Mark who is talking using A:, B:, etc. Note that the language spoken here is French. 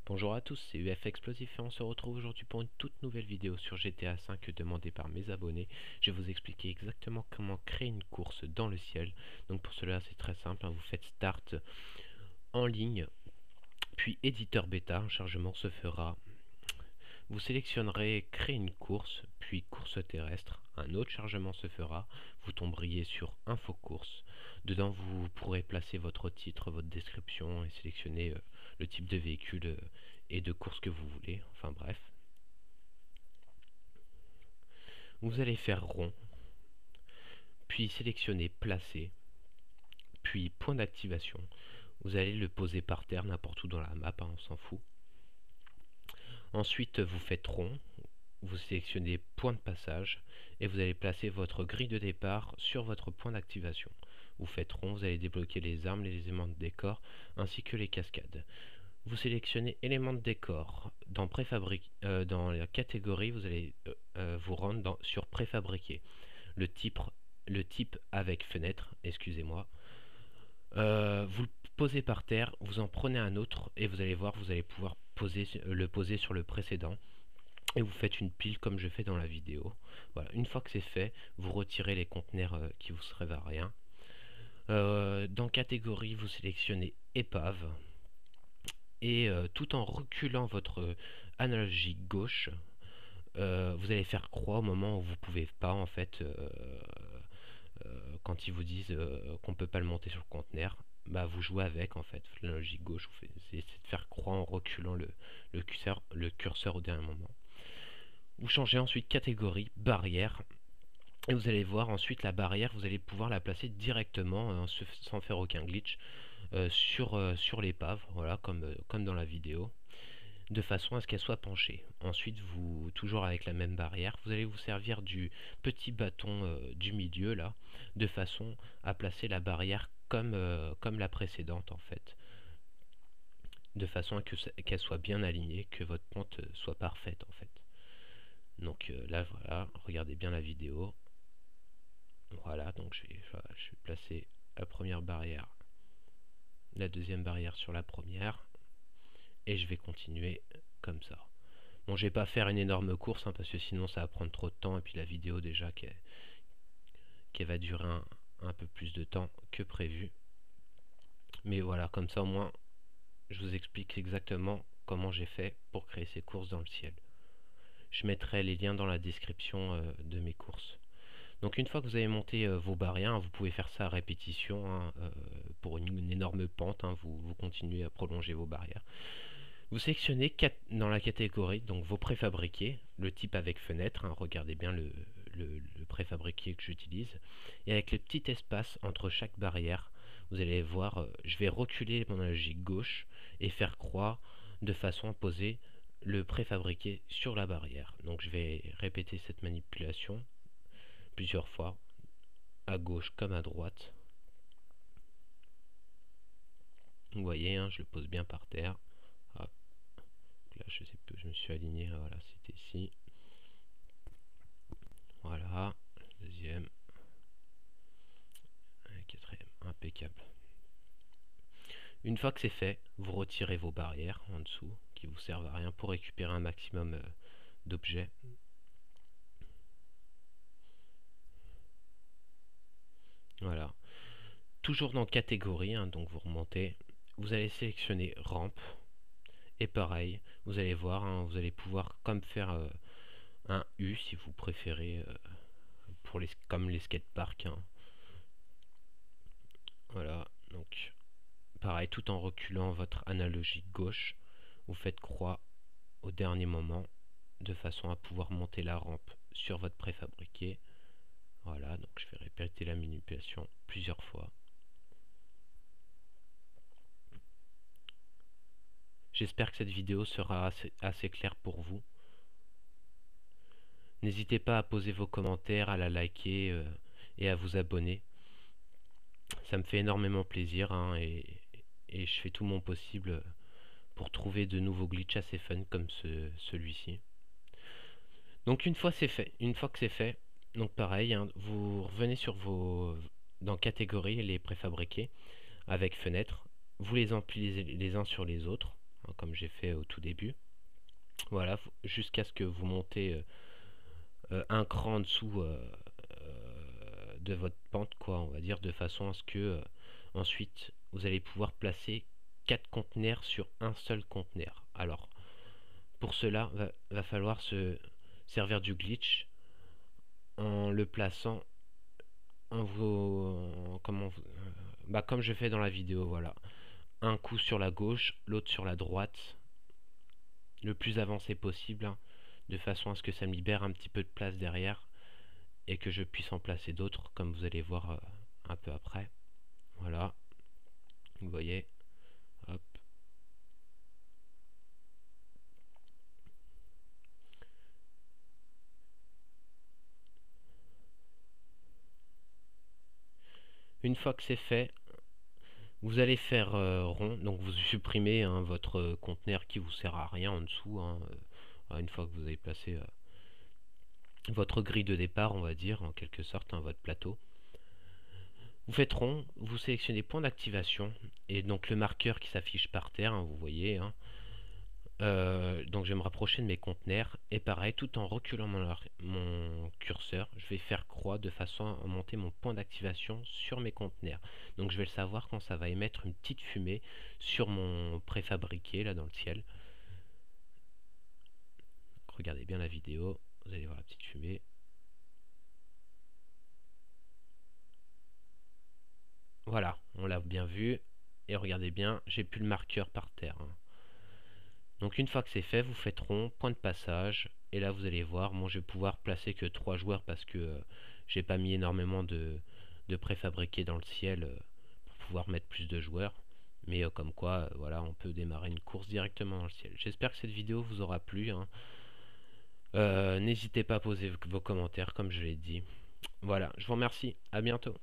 A: Bonjour à tous, c'est UF Explosif et on se retrouve aujourd'hui pour une toute nouvelle vidéo sur GTA V demandée par mes abonnés. Je vais vous expliquer exactement comment créer une course dans le ciel. Donc pour cela c'est très simple, vous faites Start en ligne, puis éditeur bêta, un chargement se fera. Vous sélectionnerez Créer une course, puis course terrestre, un autre chargement se fera, vous tomberiez sur Info course. Dedans vous pourrez placer votre titre, votre description et sélectionner le type de véhicule et de course que vous voulez, enfin bref. Vous allez faire rond, puis sélectionner placer, puis point d'activation. Vous allez le poser par terre n'importe où dans la map, on s'en fout. Ensuite vous faites rond, vous sélectionnez point de passage et vous allez placer votre grille de départ sur votre point d'activation. Vous faites rond, vous allez débloquer les armes, les éléments de décor ainsi que les cascades. Vous sélectionnez éléments de décor dans la catégorie, vous allez vous rendre sur préfabriqué. Le type avec fenêtre, excusez-moi. Vous le posez par terre, vous en prenez un autre et vous allez voir, vous allez pouvoir le poser sur le précédent. Et vous faites une pile comme je fais dans la vidéo. Voilà. Une fois que c'est fait, vous retirez les conteneurs qui vous servent à rien. Dans catégorie, vous sélectionnez épave et tout en reculant votre analogique gauche, vous allez faire croix au moment où vous pouvez pas en fait. Quand ils vous disent qu'on peut pas le monter sur le conteneur, bah vous jouez avec en fait. L'analogique gauche, vous essayez de faire croix en reculant le curseur au dernier moment. Vous changez ensuite catégorie, barrière, et vous allez voir ensuite la barrière, vous allez pouvoir la placer directement sans faire aucun glitch sur l'épave, voilà, comme dans la vidéo, de façon à ce qu'elle soit penchée. Ensuite, vous, toujours avec la même barrière, vous allez vous servir du petit bâton du milieu là, de façon à placer la barrière comme la précédente en fait, de façon à qu'elle soit bien alignée, que votre pente soit parfaite en fait. Donc là voilà, regardez bien la vidéo. Voilà, donc je vais placer la première barrière, la deuxième barrière sur la première, et je vais continuer comme ça. Bon, je vais pas faire une énorme course parce que sinon ça va prendre trop de temps et puis la vidéo déjà qu'elle va durer un peu plus de temps que prévu. Mais voilà, comme ça au moins je vous explique exactement comment j'ai fait pour créer ces courses dans le ciel. Je mettrai les liens dans la description de mes courses. Donc une fois que vous avez monté vos barrières, vous pouvez faire ça à répétition pour une énorme pente, vous continuez à prolonger vos barrières. Vous sélectionnez dans la catégorie donc vos préfabriqués, le type avec fenêtre, regardez bien le préfabriqué que j'utilise, et avec le petit espace entre chaque barrière, vous allez voir, je vais reculer mon analogique gauche et faire croix de façon à poser le préfabriqué sur la barrière. Donc je vais répéter cette manipulation plusieurs fois, à gauche comme à droite. Vous voyez, je le pose bien par terre. Hop. Là, je me suis aligné. Voilà, c'était ici. Voilà, deuxième, quatrième, impeccable. Une fois que c'est fait, vous retirez vos barrières en dessous qui vous servent à rien pour récupérer un maximum d'objets. Voilà. Toujours dans catégorie, donc vous remontez, vous allez sélectionner rampe, et pareil, vous allez voir, vous allez pouvoir comme faire un U si vous préférez, comme les skateparks. Voilà, donc pareil, tout en reculant votre analogique gauche, vous faites croix au dernier moment, de façon à pouvoir monter la rampe sur votre préfabriqué. Voilà, donc je vais répéter la manipulation plusieurs fois. J'espère que cette vidéo sera assez claire pour vous. N'hésitez pas à poser vos commentaires, à la liker et à vous abonner. Ça me fait énormément plaisir et je fais tout mon possible pour trouver de nouveaux glitches assez fun comme celui-ci. Donc une fois que c'est fait, donc pareil, vous revenez sur dans catégorie les préfabriqués avec fenêtre, vous les empilez les uns sur les autres, comme j'ai fait au tout début. Voilà, jusqu'à ce que vous montez un cran en dessous de votre pente, quoi, on va dire, de façon à ce que ensuite vous allez pouvoir placer 4 conteneurs sur un seul conteneur. Alors, pour cela, va falloir se servir du glitch en le plaçant comme je fais dans la vidéo, voilà. Un coup sur la gauche, l'autre sur la droite, le plus avancé possible, hein, de façon à ce que ça me libère un petit peu de place derrière et que je puisse en placer d'autres, comme vous allez voir un peu après. Voilà, vous voyez, hop. Une fois que c'est fait, vous allez faire rond, donc vous supprimez votre conteneur qui vous sert à rien en dessous, une fois que vous avez placé votre grille de départ, on va dire, en quelque sorte, votre plateau. Vous faites rond, vous sélectionnez point d'activation, et donc le marqueur qui s'affiche par terre, vous voyez, donc je vais me rapprocher de mes conteneurs, et pareil, tout en reculant mon curseur, je vais faire croix de façon à monter mon point d'activation sur mes conteneurs. Donc je vais le savoir quand ça va émettre une petite fumée sur mon préfabriqué, là dans le ciel. Donc, regardez bien la vidéo, vous allez voir la petite fumée. Voilà, on l'a bien vu, et regardez bien, j'ai plus le marqueur par terre. Donc une fois que c'est fait, vous faites rond, point de passage, et là vous allez voir, moi je vais pouvoir placer que 3 joueurs parce que j'ai pas mis énormément de préfabriqués dans le ciel pour pouvoir mettre plus de joueurs. Mais comme quoi, voilà, on peut démarrer une course directement dans le ciel. J'espère que cette vidéo vous aura plu. N'hésitez pas à poser vos commentaires comme je l'ai dit. Voilà, je vous remercie, à bientôt.